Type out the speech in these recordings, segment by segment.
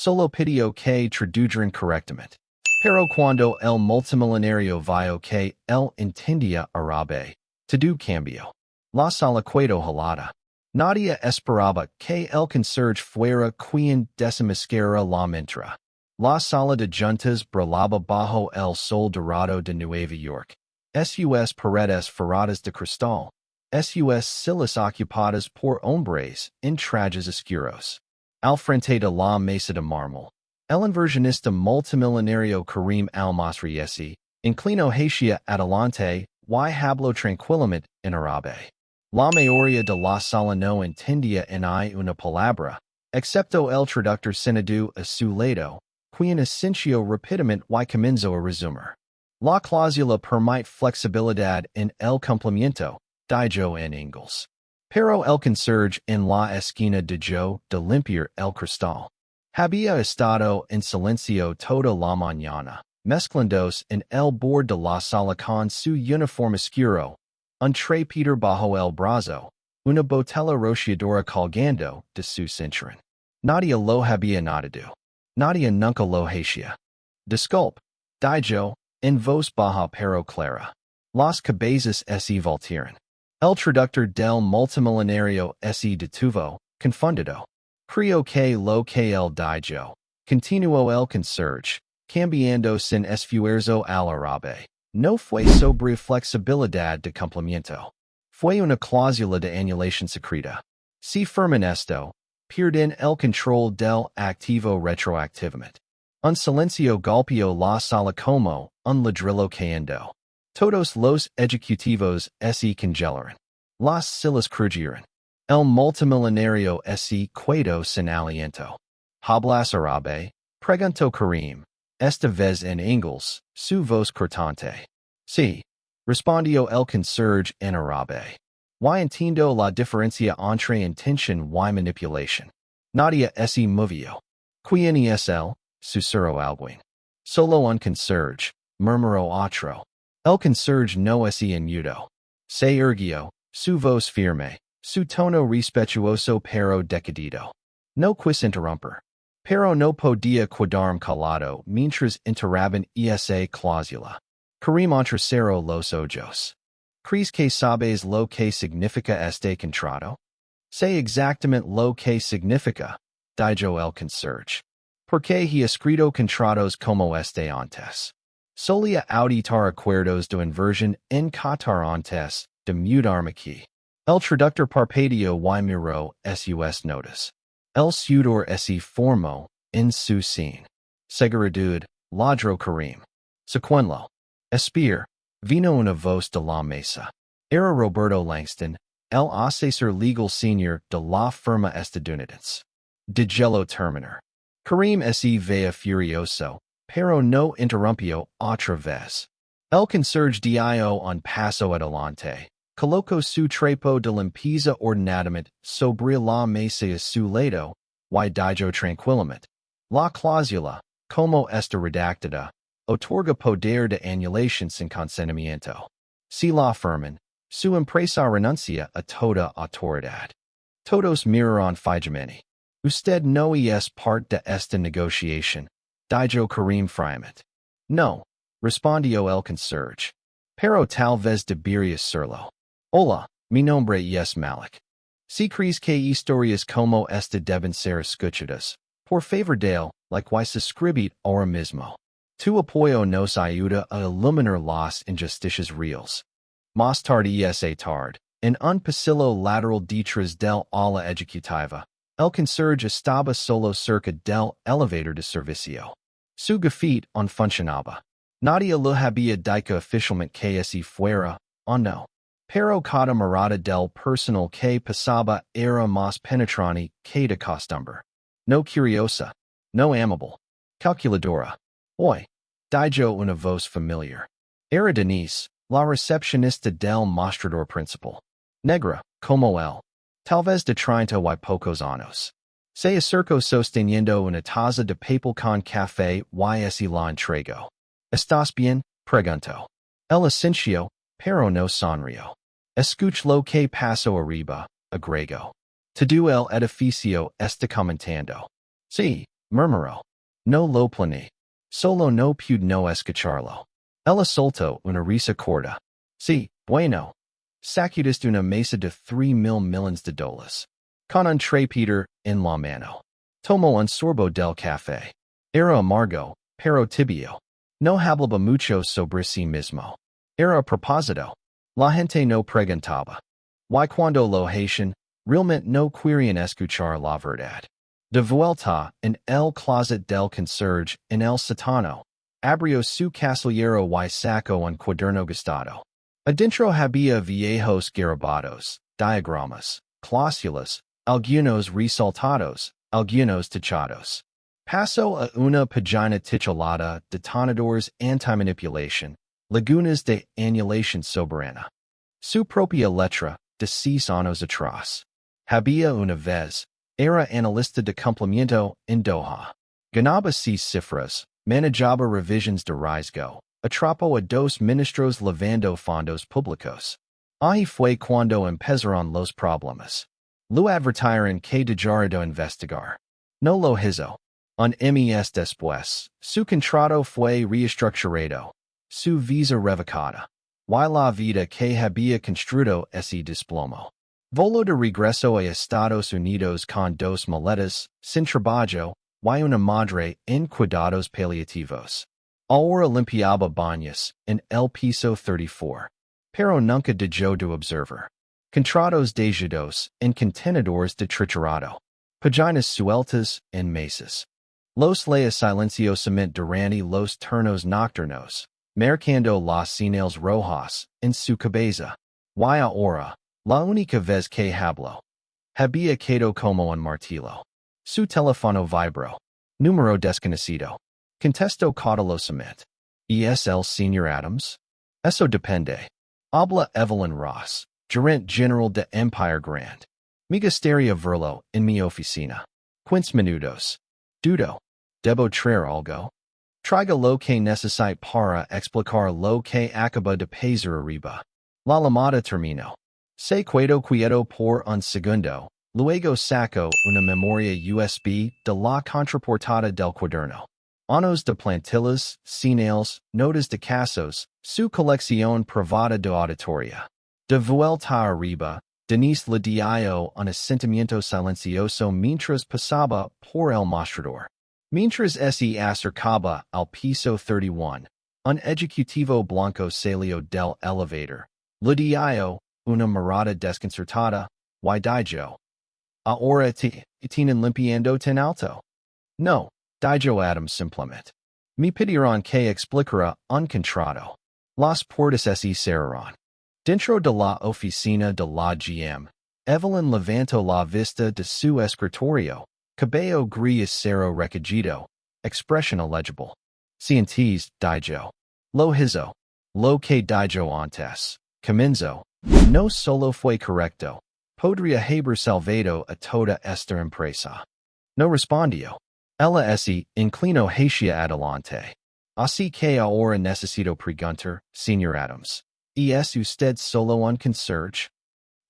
Solo pidio que tradujeron correctamente. Pero cuando el multimillonario vio que él entendía árabe, todo cambio. La sala quedó helada. Nadie esperaba que el conserje fuera quien desenmascara la mentira. La sala de juntas brillaba bajo el sol dorado de Nueva York. Sus paredes forradas de cristal. Sus sillas ocupadas por hombres en trajes oscuros. Al frente de la mesa de mármol, el inversionista multimillonario Karim al-Masri inclinó hacia adelante y habló tranquilamente en árabe. La mayoría de la sala no entendía ni una palabra, excepto el traductor sentado a su lado, quien asintió rápidamente y comenzó a resumir. La cláusula permite flexibilidad en el cumplimiento, dijo en inglés. Pero el conserje en la esquina dejó de limpiar el cristal. Había estado en silencio toda la mañana, mezclándose en el borde de la sala con su uniforme oscuro, un trapito bajo el brazo, una botella rociadora colgando de su cinturón. Nadie lo había notado. Nadie nunca lo hacía. Disculpe, dijo, en voz baja pero clara. Las cabezas se voltearon. El traductor del multimillonario se detuvo, confundido. Creo que lo que él dijo, continuó el conserje, cambiando sin esfuerzo al árabe. No fue sobre flexibilidad de cumplimiento. Fue una cláusula de anulación secreta. Si firman esto, pierden el control del activo retroactivamente. Un silencio golpeó la sala como un ladrillo cayendo. Todos los ejecutivos se congelaron. Las sillas crujieron. El multimillonario se quedó sin aliento. ¿Hablas árabe? Preguntó Karim. Esta vez en inglés, su voz cortante. Sí, respondió el conserje en árabe. Y entiendo la diferencia entre intención y manipulación. Nadie se movió. ¿Quién es él? Susurró alguien. Solo un conserje, murmuró otro. El conserje no se inmutó. Se erguió, su voz firme, su tono respetuoso pero decidido. No quise interrumpir. Pero no podía quedarme calado mientras interraban esa cláusula. Karim entrecerró los ojos. ¿Crees que sabes lo que significa este contrato? Sé exactamente lo que significa, dijo el conserje. Porque he escrito contratos como este antes. Solía auditar acuerdos de inversión en Qatar antes de mudarme aquí. El traductor parpadeó y miró sus notas. El sudor se formó en su sien. Seguridad, ladró Karim. Secuenlo. Espir, vino una voz de la mesa. Era Roberto Langston, el asesor legal senior de la firma estadounidense. Digelo terminar. Karim se veía furioso, pero no interrumpió otra vez. El conserje dio un paso adelante. Colocó su trapo de limpieza ordenadamente sobre la mesa a su lado, y dijo tranquilamente. La cláusula, como está redactada, otorga poder de anulación sin consentimiento. Si la firman, su empresa renuncia a toda autoridad. Todos miraron fijamente. Usted no es parte de esta negociación, dijo Karim fríamente. No, respondió el conserje. Pero tal vez deberías serlo. Hola, mi nombre es Malik. Si crees que historias como esta deben ser escuchadas, por favor dale like y suscribir ahora mismo. Tu apoyo nos ayuda a iluminar las injusticias reales. Más tarde esa tarde, en un pasillo lateral detrás del ala ejecutiva, el conserje estaba solo cerca del elevador de servicio. Su gafete no funcionaba. Nadie lo había dicho oficialmente que si fuera, o no. Pero cada mirada del personal que pasaba era más penetrante que de costumbre. No curiosa, no amable. Calculadora. Hoy, dijo una voz familiar. Era Denise, la recepcionista del mostrador principal. Negra, como él. Tal vez de 30 y pocos años. Se acercó sosteniendo una taza de papel con café y se la entregó. ¿Estás bien? Preguntó. El asintió, pero no sonrió. Escuch lo que pasó arriba, agregó. Todo el edificio está comentando. Sí, Murmuro. No lo plane. Solo no pude no escucharlo. Ella solto una risa corta. Sí, bueno. Sacudas una mesa de 3,000 millones de dólares. Con un Peter en la mano. Tomo un sorbo del café. Era amargo, pero tibio. No hablaba mucho sobre sí mismo. Era a propósito. La gente no preguntaba. Y cuando lo hacían, realmente no querían escuchar la verdad. De vuelta en el closet del conserje en el sótano. Abrió su casillero y sacó un cuaderno gastado. Adentro había viejos garabatos, diagramas, cláusulas, algunos resaltados, algunos tachados. Pasó a una página titulada Detonadores anti-manipulation, lagunas de annulación soberana. Su propia letra, de 6 años atrás. Había una vez, era analista de cumplimiento en Doha. Ganaba 6 cifras, manejaba revisions de riesgo, atrapó a 2 ministros lavando fondos públicos. Ahí fue cuando empezaron los problemas. Lo advirtieron que dejaría de investigar. No lo hizo. Un mes después, su contrato fue reestructurado. Su visa revocada. Y la vida que había construido ese desplomó. Voló de regreso a Estados Unidos con 2 maletas, sin trabajo, y una madre en cuidados paliativos. Ahora limpiaba baños en el piso 34. Pero nunca dejó de observar. Contratos dejados en contenedores de triturado. Páginas sueltas en mesas. Los leía silenciosamente durante los turnos nocturnos, mercando las señales rojas en su cabeza. Y ahora, la única vez que habló. Había quedado como un martillo. Su teléfono vibró. Número desconocido. Contestó cautelosamente. ¿Y es el señor Adams? Eso depende. Habla Evelyn Ross, gerente general de Empire Grand. Me gustaría verlo en mi oficina. 15 minutos. Dudo. Debo traer algo. Traiga lo que necesite para explicar lo que acaba de pasar arriba. La llamada terminó. Se quedó quieto por un segundo. Luego sacó una memoria USB de la contraportada del cuaderno. Anos de plantillas, señales, notas de casos, su colección privada de auditoria. De vuelta arriba, Denise le dio un asentimiento silencioso mientras pasaba por el mostrador. Mientras se acercaba al piso 31, un ejecutivo blanco salió del elevator. Le dio una mirada desconcertada. Y dijo. Ahora tienen limpiando tan alto. No, dijo Adams simplemente. Me pidieron que explicara un contrato. Las puertas se cerraron. Dentro de la oficina de la GM, Evelyn levantó la vista de su escritorio. Cabello gris cero recogido, expresión illegible. Cientis, dijo. Lo hizo. Lo que dijo antes. Comenzó. No solo fue correcto. Podría haber salvado a toda esta empresa. No respondió. Ella se inclinó hacia adelante. Así que ahora necesito preguntar, señor Adams. ¿Y es usted solo un conserje?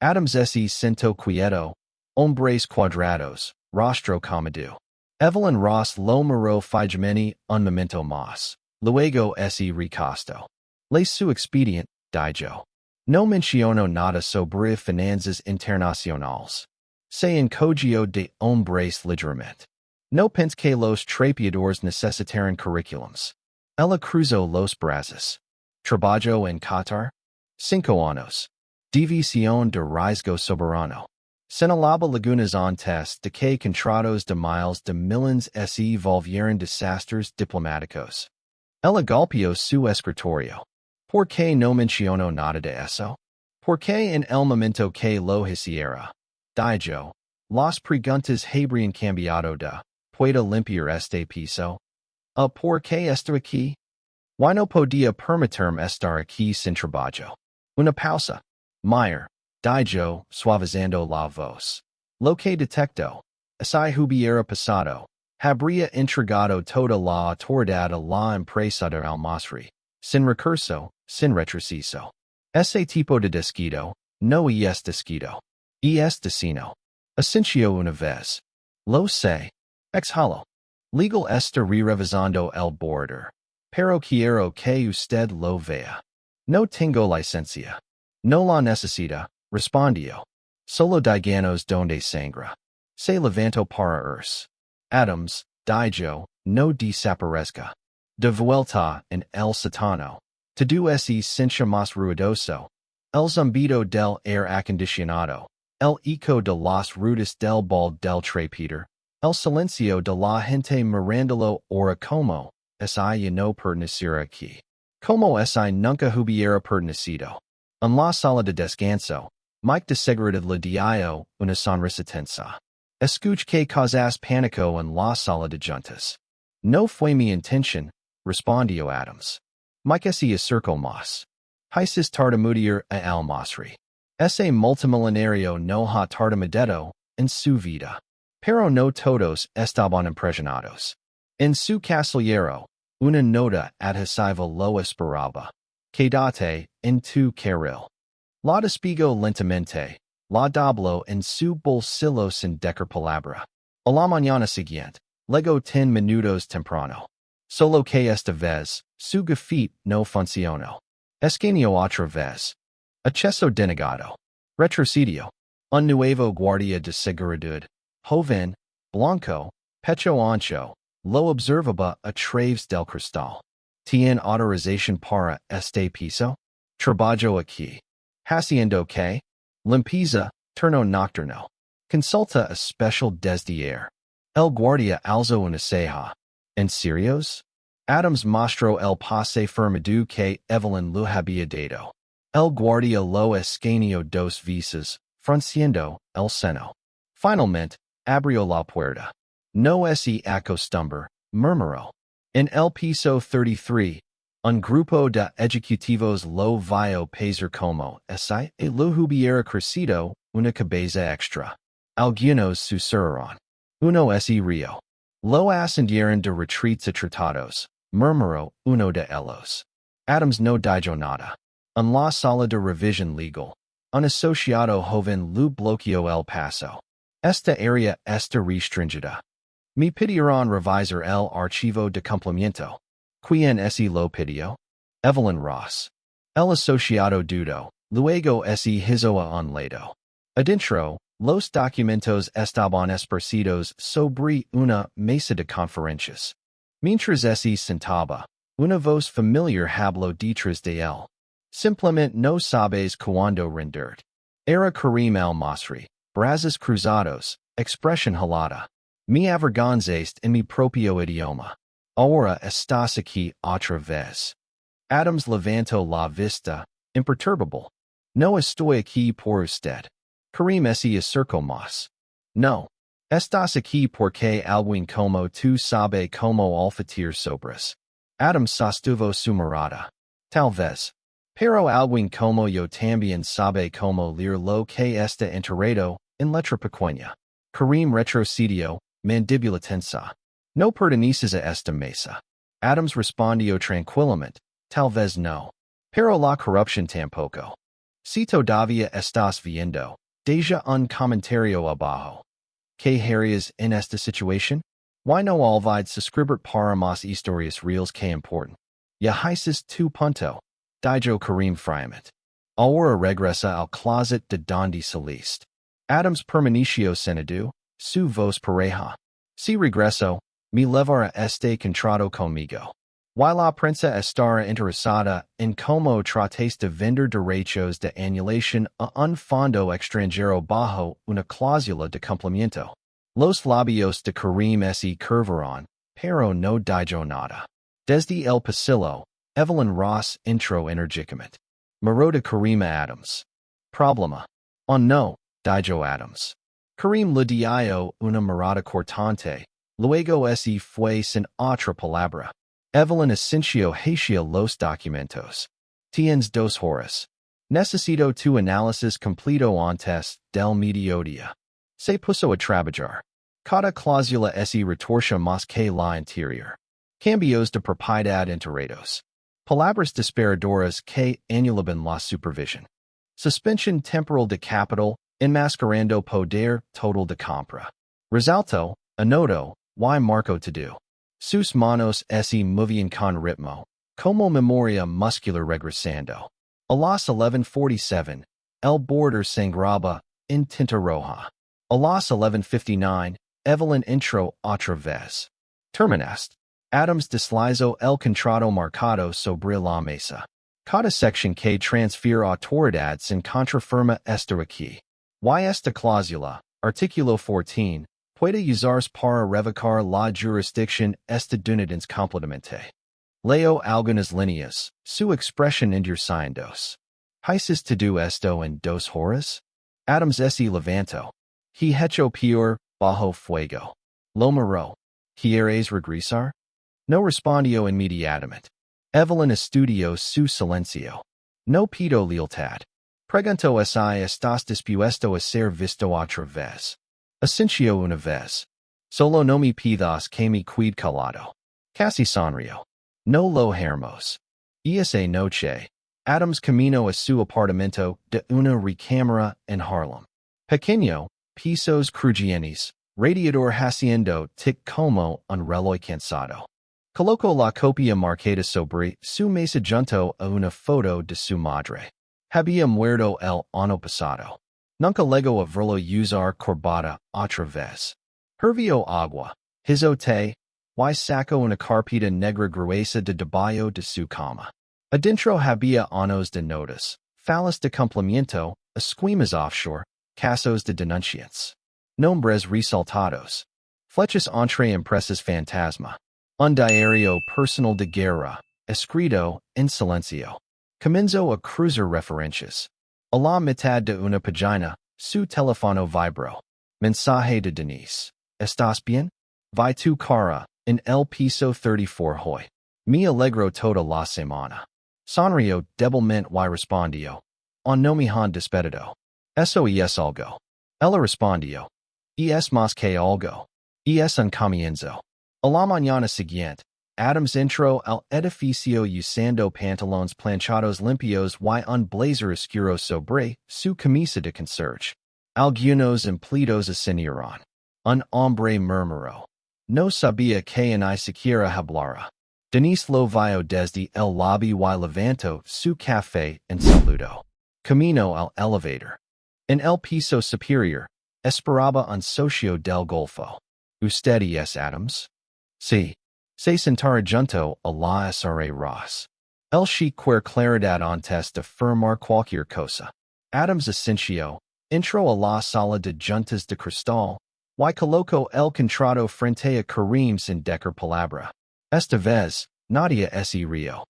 Adams se sentó quieto. Hombres cuadrados. Rostro comedido. Evelyn Ross lo miró fijamente un momento más. Luego se recostó. Le su expedient, dijo. No menciono nada sobre finanzas internacionales. Se encogió de hombres ligeramente. No pense que los trapeadores necesitaran curriculums. Ella cruzó los brazos. Trabajo en Qatar. 5 años. División de riesgo soberano. Señalaba lagunas antes de que contratos de miles de millones se volvieran desastres diplomáticos. Ella golpeó su escritorio. ¿Por qué no menciono nada de eso? ¿Por qué en el momento que lo hiciera? Dijo. Las preguntas habrían cambiado de. ¿Puedo limpiar este piso? ¿Por qué estoy aquí? ¿Why no podía permitirme estar aquí sin trabajo? Una pausa. Meyer. Dijo, suavizando la voz. Lo que detectó. Si hubiera pasado. Habría entregado toda la autoridad a la empresa de Almasri. Sin recurso, sin retroceso. Ese tipo de desquito, no es desquito. Es destino. Asencio una vez. Lo sé. Exhalo. Legal esta revisando el border. Pero quiero que usted lo vea. No tengo licencia. No la necesita, respondió. Solo díganos donde sangra. Se levanto para irse. Adams, dijo, no desaparezca. De vuelta en el sótano. Todo ese cincha más ruidoso. El zumbido del aire acondicionado. El eco de las rutas del bal del trapeter. El silencio de la gente mirándolo ahora como si no perteneciera aquí. Como si nunca hubiera pertenecido. En la sala de descanso, Mike de seguridad le dio una sonrisa tensa. Escuché que causas pánico en la sala de juntas. No fue mi intención, respondió Adams. Mike se acercó más. Hisis tartamudear a el masri. Ese multimillonario no ha tartamudeado en su vida. Pero no todos estaban impresionados. En su casillero, una nota adhesiva lo esperaba. Quédate en tu carril. La despegó lentamente. La dobló en su bolsillo sin decir palabra. A la mañana siguiente, llegó 10 minutos temprano. Solo que esta vez, su gafete no funcionó. Escaneó otra vez. Acceso denegado. Retrocedió. Un nuevo guardia de seguridad. Joven, blanco, pecho ancho, lo observaba a través del cristal. ¿Tiene autorización para este piso? Trabajo aquí. Haciendo que? Limpieza, turno nocturno. Consulta especial desde ayer. El guardia alzó una ceja. ¿En serios? Adams mostró el pase firmado que Evelyn lo había dado. El guardia lo escaneó 2 veces, frunciendo el seno. Finalmente, abrió la puerta. No se acostumbre, murmuró. En el piso 33, un grupo de ejecutivos lo vio pasar como si lo hubiera crecido una cabeza extra. Algunos susurraron. Uno se rió. Lo ascendieron de retreats a tratados, murmuró uno de ellos. Adams no dijo nada. En la sala de revisión legal, un asociado joven lo bloqueó el paso. Esta área está restringida. Me pidieron revisar el archivo de cumplimiento. ¿Quién se lo pidió? Evelyn Ross. El asociado dudó, luego se hizo a un lado. Adentro, los documentos estaban esparcidos sobre una mesa de conferencias. Mientras se sentaba, una voz familiar habló detrás de él. Simplemente no sabes cuándo rendir. Era Karim al-Masri, brazos cruzados, expresión helada. Me avergonzaste en mi propio idioma. Ahora estás aquí otra vez. Adams levantó la vista, imperturbable. No estoy aquí por usted. Karim se acercó más. No. Estás aquí porque alguien como tú sabe como olfatear sobras. Adams sostuvo su mirada. Tal vez. Pero alguien como yo también sabe como leer lo que está enterrado en letra pequeña. Karim retrocedió, mandíbula tensa. No perteneces a esta mesa. Adams respondió tranquilamente, tal vez no. Pero la corrupción tampoco. Si todavía estás viendo, deja un comentario abajo. ¿Qué harías en esta situación? Why no olvides suscribir para más historias reales que importan. Ya hices tu punto. Dijo Karim friamente. Ahora regresa al closet de donde saliste. Adams permaneció senado, su voz pareja. Si regreso, me levará este contrato conmigo. Y la prensa estará interesada en cómo trates de vender derechos de anulación a un fondo extranjero bajo una cláusula de cumplimiento. Los labios de Karim se curvaron, pero no dijo nada. Desde el pasillo, Evelyn Ross entró enérgicamente. Miró de Karim a Adams. Problema. Oh no, dijo Adams. Karim le dio una mirada cortante, luego se fue sin otra palabra. Evelyn asintió hacia los documentos. Tienes 2 horas. Necesito tu análisis completo antes del mediodía. Se puso a trabajar. Cada cláusula se retorció más que la anterior. Cambios de propiedad enterados. Palabras disparadoras que anulaban la supervisión. Suspension temporal de capital, enmascarando poder total de compra. Resalto, anoto, y Marco to do. Sus manos se movían con ritmo, como memoria muscular regresando. A las 11:47, el border sangraba en tinta roja. A las 11:59, Evelyn entró otra vez. Terminaste. Adams deslizó el contrato marcado sobre la mesa. Cada sección que transfiere autoridad sin contrafirma esta aquí. Y esta cláusula, artículo 14, puede usarse para revocar la jurisdicción estadounidense completamente. Leo algunas líneas, su expresión endureciendo. ¿Hices to do esto en 2 horas? Adams se levantó. He hecho peor, bajo fuego. Lo miró. ¿Quieres regresar? No respondió inmediatamente. Evelyn estudió su silencio. No pido lealtad. Pregunto si estás dispuesto a ser visto otra vez. Asincio una vez. Solo no me pidas que me quede calado. Casi sonrió. No lo hermos. Esa noche, Adams camino a su apartamento de una recámara en Harlem. Pequeño, pisos crujientes, radiador haciendo tic como un reloj cansado. Colocó la copia marcada sobre su mesa junto a una foto de su madre. Había muerto el año pasado. Nunca llegó a verlo usar corbata otra vez. Hervió agua, hizo té, y sacó una carpeta negra gruesa de debajo de su cama. Adentro había años de notas, falas de cumplimiento, esquemas offshore, casos de denunciantes. Nombres resaltados. Flechas entre impresas fantasma. Un diario personal de guerra, escrito en silencio. Comenzó a cruzar referencias. A la mitad de una página, su teléfono vibró. Mensaje de Denise. ¿Estás bien? Vi tu cara, en el piso 34 hoy. Me alegro toda la semana. Sonrió débilmente y respondió. No me han despedido. Eso es algo. Ella respondió. Es más que algo. Es un comienzo. A la mañana siguiente, Adams entró al edificio usando pantalones planchados limpios y un blazer oscuro sobre su camisa de conserje. Algunos empleados ascendieron. Un hombre murmuró. No sabía que ni siquiera hablara. Denise lo vio desde el lobby y levantó su café en saludo. Camino al elevator. En el piso superior, esperaba un socio del Golfo. ¿Usted es Adams? Sí. Se sentara junto a la SRA Ross. El chiquer claridad antes de firmar cualquier cosa. Adams asintió, entró a la sala de juntas de cristal, y colocó el contrato frente a Karim sin decir palabra. Esta vez, nadie se rió.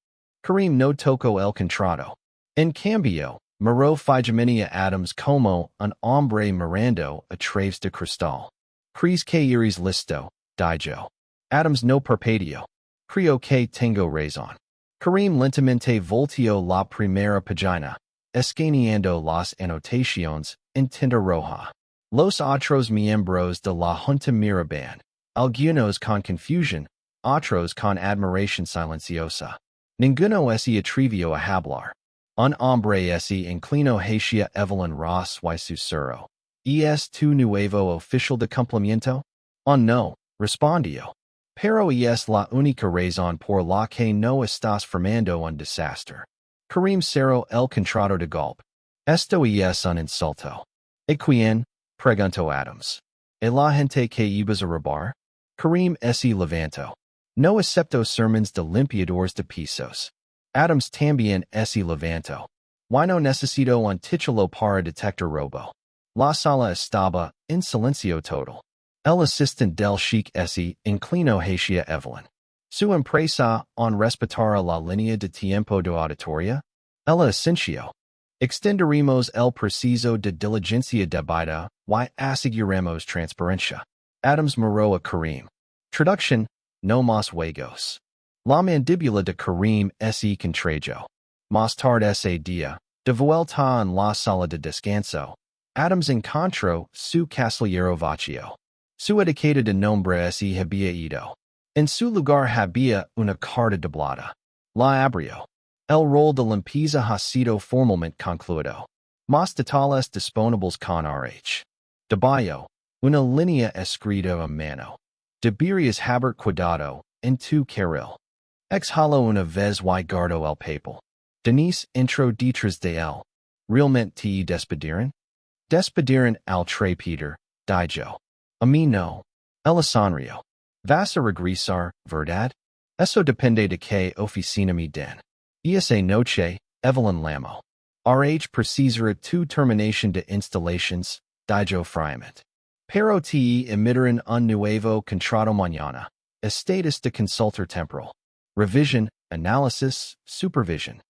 Karim no tocó el contrato. En cambio, miró fijamente a Adams como un hombre mirando a través de cristal. ¿Crees que eres listo? Dijo. Adams no parpadeó. Creo que tengo razón. Karim lentamente volteó la primera página, escaneando las anotaciones en tinta roja. Los otros miembros de la junta miraban, algunos con confusión, otros con admiración silenciosa. Ninguno se atrevió a hablar. Un hombre se inclinó hacia Evelyn Ross y susurró. ¿Es tu nuevo oficial de cumplimiento? No, respondió. Pero es la única razón por la que no estás formando un desastre. Karim cerró el contrato de golpe. Esto es un insulto. ¿Y quién? Preguntó Adams. ¿Y la gente que ibas a robar? Karim se levantó. No acepto sermons de limpiadores de pisos. Adams también se levantó. ¿Y no necesito un título para detectar robo? La sala estaba en silencio total. El asistente del chic se inclinó hacia Evelyn. Su empresa en respetar la línea de tiempo de auditoria? Ella asintió. Extenderemos el preciso de diligencia debida y aseguremos transparencia. Adams miró a Karim. Traducción, no más juegos. La mandíbula de Karim se contrajo. Más tarde ese día, de vuelta en la sala de descanso, Adams encontró su casillero vacío. Su etiqueta de nombre se había ido. En su lugar había una carta doblada. La abrió. El rol de limpieza ha sido formalmente concluido. Más detalles disponibles con RH. Debajo, una línea escrita a mano. Tiberius habert cuidado, en tu carril. Exhalo una vez y guardo el papel. Denise intro detrás de él. Realmente te despediren? Despediren al tre Peter, dijo. A mí no. Ella sonrió. Vas a regresar, verdad? Eso depende de que oficina me den. Esa noche, Evelyn Lamo. RH precisará tu terminación de instalaciones, dijo fríamente. Pero te emitirán un nuevo contrato mañana. Estatus de consultor temporal. Revision, análisis, supervision.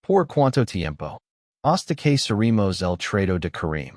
¿Por cuánto tiempo? Hasta que seremos el trato de Karim.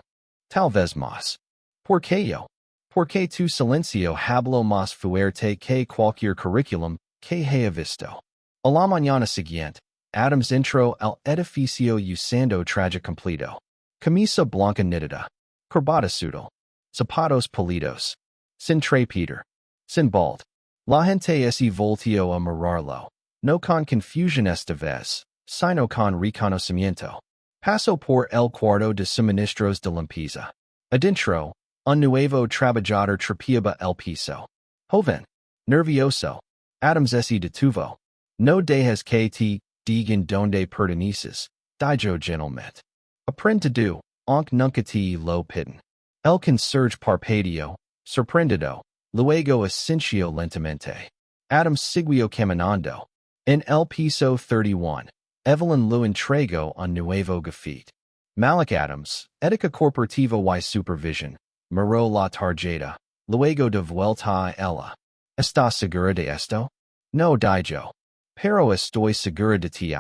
Tal vez más. ¿Por qué yo? Porque tu silencio habló más fuerte que cualquier curriculum que haya visto. A la mañana siguiente, Adams entró al edificio usando traje completo. Camisa blanca nítida. Corbata sutil. Zapatos polidos. Sin tre Peter. Sin bald. La gente se volteó a mirarlo. No con confusión esta vez, sino con reconocimiento. Pasó por el cuarto de suministros de limpieza. Adentro, un nuevo trabajador trapeaba el piso. Joven. Nervioso. Adams se detuvo. No dejes que te digan donde perteneces, dijo gentilmente. Aprendido, aunque nunca te lo piden. El conserje parpadeó, sorprendido, luego asintió lentamente. Adams siguió caminando. En el piso 31, Evelyn lo entregó un nuevo gafete. Malik Adams, ética corporativa y supervision, miró la tarjeta, luego de vuelta a ella. ¿Estás segura de esto? No, dijo. Pero estoy segura de ti.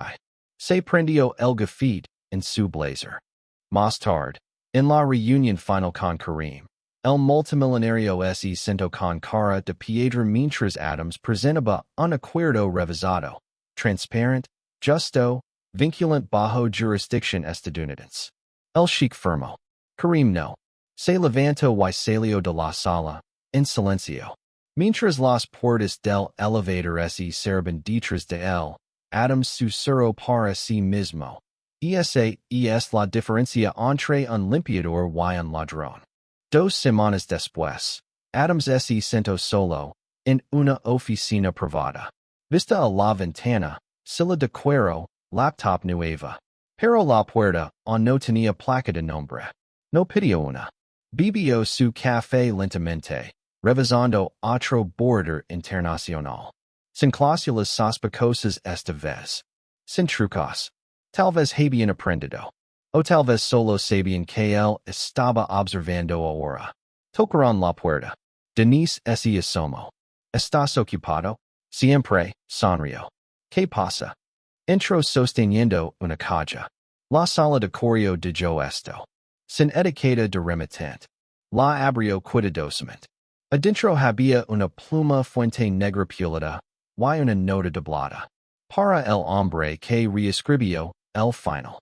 Se prendió el gafete en su blazer. Más tarde, en la reunión final con Karim, el multimillonario se sentó con cara de piedra mientras Adams presentaba un acuerdo revisado, transparente, justo, vinculante bajo jurisdicción estadounidense. El chic firmó. Karim no. Se levantó y salió de la sala, en silencio. Mientras las puertas del elevador se cerraban detrás de él, Adams susurró para sí mismo. Esa es la diferencia entre un limpiador y un ladrón. 2 semanas después, Adams se sentó solo, en una oficina privada. Vista a la ventana, silla de cuero, laptop nueva. Pero la puerta no tenía placa de nombre. No pidió una. Bebió su café lentamente, revisando otro border internacional. Sin cláusulas sospechosas esta vez. Sin trucos. Tal vez habían aprendido. O tal vez solo sabían que él estaba observando ahora. Tocaron la puerta. Denise se asomó. ¿Estás ocupado? Siempre, sonrió. ¿Qué pasa? Entró sosteniendo una caja. La sala de correo dijo esto. Sin etiqueta de remitente. La abrió cuidadosamente. Adentro había una pluma fuente negra pulida y una nota doblada. Para el hombre que reescribió el final.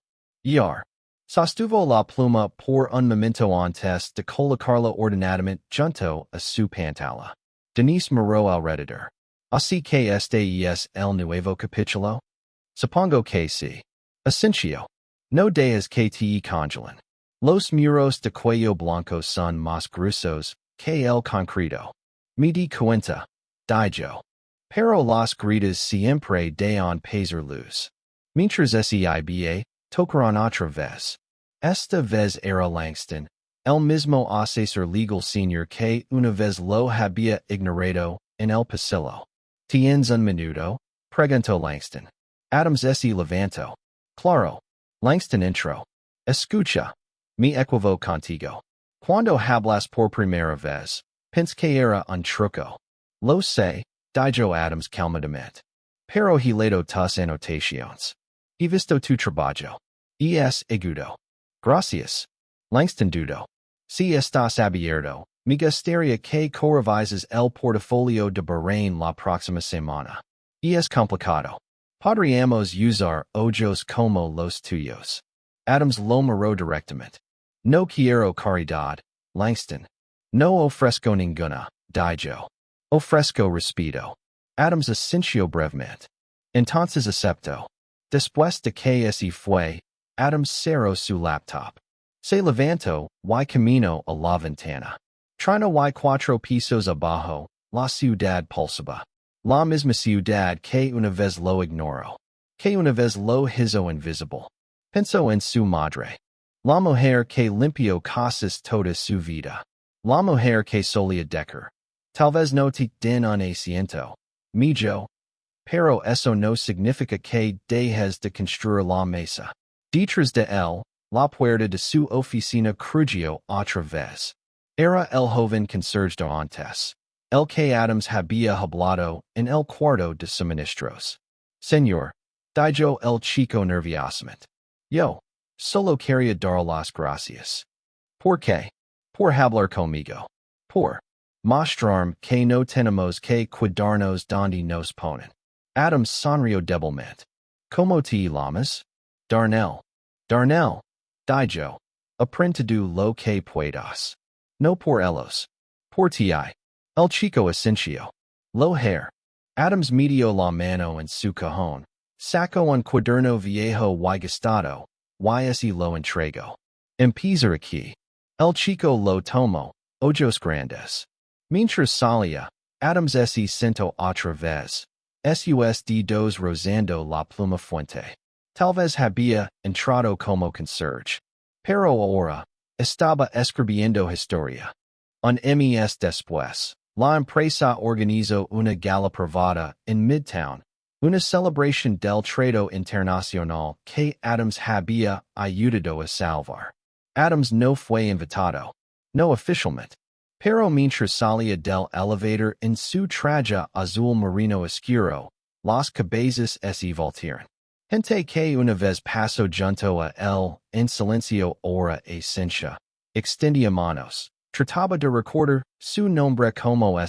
Sostuvo la pluma por un momento antes de colocarla ordenadamente junto a su pantalla. Denise miró alrededor. Así que este es el nuevo capítulo? Supongo que sí. Asincio. No dejes que te congelan. Los muros de cuello blanco son más gruesos que el concreto. Me di cuenta, dijo. Pero las gritas siempre dan pesar luz. Mientras SEIBA, tocaron otra vez. Esta vez era Langston, el mismo asesor legal senior que una vez lo había ignorado en el pasillo. ¿Tienes un minuto? Preguntó Langston. Adams se levantó. Claro. Langston entró. Escucha. Me equivoco contigo. Cuando hablas por primera vez, pensé que era un truco. Lo sé, dijo Adams calmadamente. Pero he leído tus anotaciones. He visto tu trabajo. Es agudo. Gracias. Langston dudó. Si estás abierto, me gustaría que correvises el portafolio de Bahrain la próxima semana. Es complicado. Podríamos usar ojos como los tuyos. Adams lo miró directamente. No quiero caridad, Langston. No ofrezco ninguna, dijo. Ofrezco respeto. Adams asintió brevemente. Entonces aceptó. Después de que se fue, Adams cerró su laptop. Se levantó y caminó a la ventana. Trino y cuatro pisos abajo, la ciudad pulsaba. La misma ciudad que una vez lo ignoro. Que una vez lo hizo invisible. Pensó en su madre. La mujer que limpió casas toda su vida. La mujer que solía decar. Tal vez no te den un asiento. Millo. Pero eso no significa que dejes de construir la mesa. Detrás de él, la puerta de su oficina crujió otra vez. Era el joven conserje de antes. El que Adams había hablado en el cuarto de suministros. Señor, dijo el chico nerviosamente. Yo, solo quería dar las gracias. ¿Por qué? Por hablar conmigo. Por mostrarme que no tenemos que cuidarnos donde nos ponen. Adams sonrió débilmente. ¿Cómo te llamas? Darnell. Darnell. Dijo. Aprendido lo que puedas. No por ellos. Por ti. El chico asintió. Lo hair. Adams metió la mano en su cajón. Sacó un cuaderno viejo y gastado. Y lo entregó. Empezar aquí. El chico lo tomó. Ojos grandes. Mientras salía, Adams se sentó otra vez. Sus rozando la pluma fuente. Tal vez había entrado como conserje. Pero ahora, estaba escribiendo historia. Un mes después, la empresa organizó una gala privada en Midtown, una celebración del trade internacional que Adams había ayudado a salvar. Adams no fue invitado. No oficialmente. Pero mientras salía del elevator en su traje azul marino oscuro, las cabezas se voltearon. Gente que una vez pasó junto a él en silencio ahora esencia. Extendía manos. Trataba de recordar su nombre como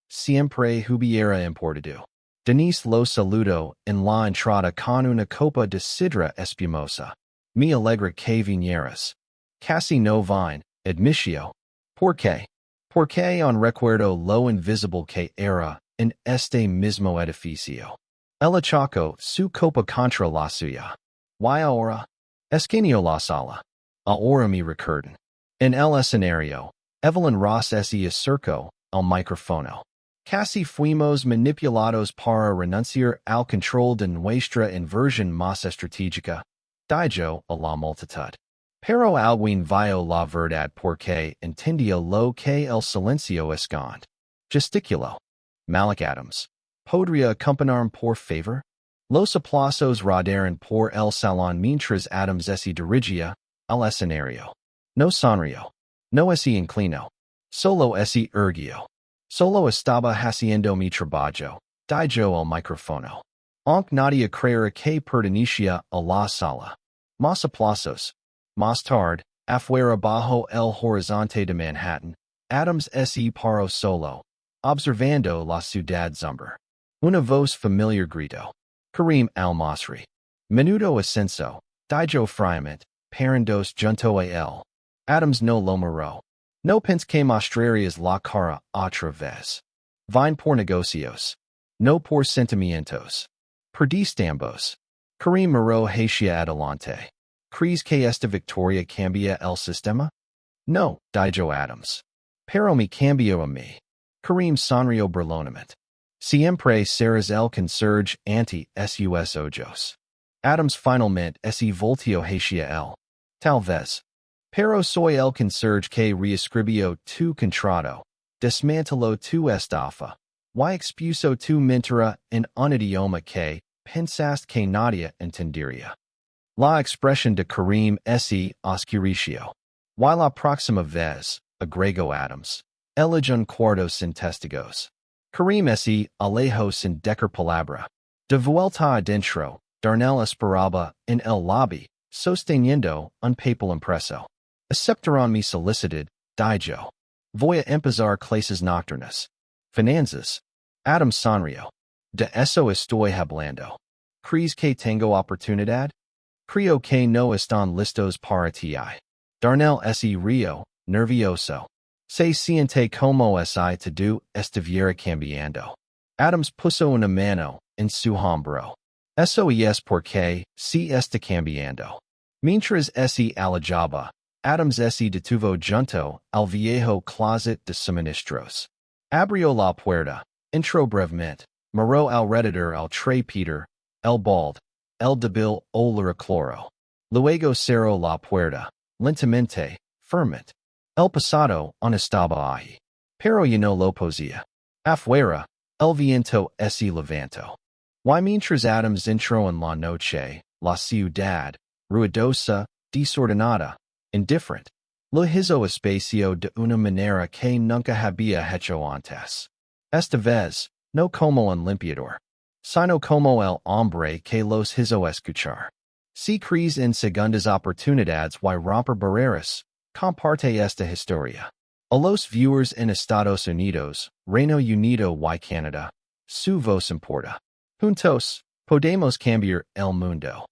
siempre hubiera importado. Denise lo saludó en la entrada con una copa de sidra espumosa. Me alegra que vinieras. Casi no vine, admitio. ¿Por qué? Porque on recuerdo lo invisible que era en este mismo edificio. El achacó su copa contra la suya. Y ahora, esquineo la sala. Ahora me recuerdan. En el escenario, Evelyn Ross se acercó al micrófono. Casi fuimos manipulados para renunciar al control de nuestra inversión más estratégica. Dijo a la multitud. Pero alguien vio la verdad porque entendió lo que el silencio esconde. Gesticuló. Malik Adams. ¿Podría acompañarme por favor? Los aplausos rodaron por el salón mientras Adams se dirigía al escenario. No sonrió. No se inclinó. Solo se erguió. Solo estaba haciendo mi trabajo. Dijo al micrófono. Aunque nadie creera que pertenecía a la sala. Más aplausos. Más tarde, afuera bajo el horizonte de Manhattan, Adams se paró solo, observando la ciudad zumbar. Una voz familiar gritó. Karim al-Masri. Menudo ascenso, dijo friamente, parandos junto a él. Adams no lo miró. No pense que mostrarías la cara otra vez. Vine por negocios. No por sentimientos. Perdiste ambos. Karim miró hacia adelante. ¿Crees que esta victoria cambia el sistema? No, dijo Adams. Pero me cambió a mí. Karim sonrió burlonamente. Siempre serás el conserje ante sus ojos. Adams finalmente se volteó hacia él. Tal vez. Pero soy el conserje que reescribió tu contrato. Desmanteló tu estafa. Y expuso tu mentira en un idioma que pensaste que nadie entendería. La expresión de Karim se oscureció. Y la próxima vez, agregó Adams, elige un cuarto sin testigos. Karim se alejó sin decir palabra. De vuelta adentro, Darnell esperaba en el lobby, sosteniendo un papel impreso. Aceptaron mi solicitud, dijo. Voy a empezar clases nocturnas. Finanzas. Adams sonrió. De eso estoy hablando. ¿Crees que tengo oportunidad? Creo que no están listos para ti. Darnell se rió, nervioso. Se siente como si todo estuviera cambiando. Adams puso una mano en su hombro. Eso es porque si está cambiando. Mientras se alejaba, Adams se detuvo junto al viejo closet de suministros. Abrio la puerta. Intro brevemente. Maro alrededor al tre Peter. El bald. El debil o cloro. Luego cerró la puerta. Lentamente. Firmamente. El pasado on estaba ahí. Pero ya no lo poseía. Afuera. El viento se levantó. Y mientras Adams entró en la noche, la ciudad, ruidosa, desordenada, indifferent, lo hizo espacio de una manera que nunca había hecho antes. Esta vez, no como un limpiador, sino como el hombre que los hizo escuchar. Si crees en segundas oportunidades y romper barreras, comparte esta historia. A los viewers en Estados Unidos, Reino Unido y Canadá, su voz importa. Juntos, podemos cambiar el mundo.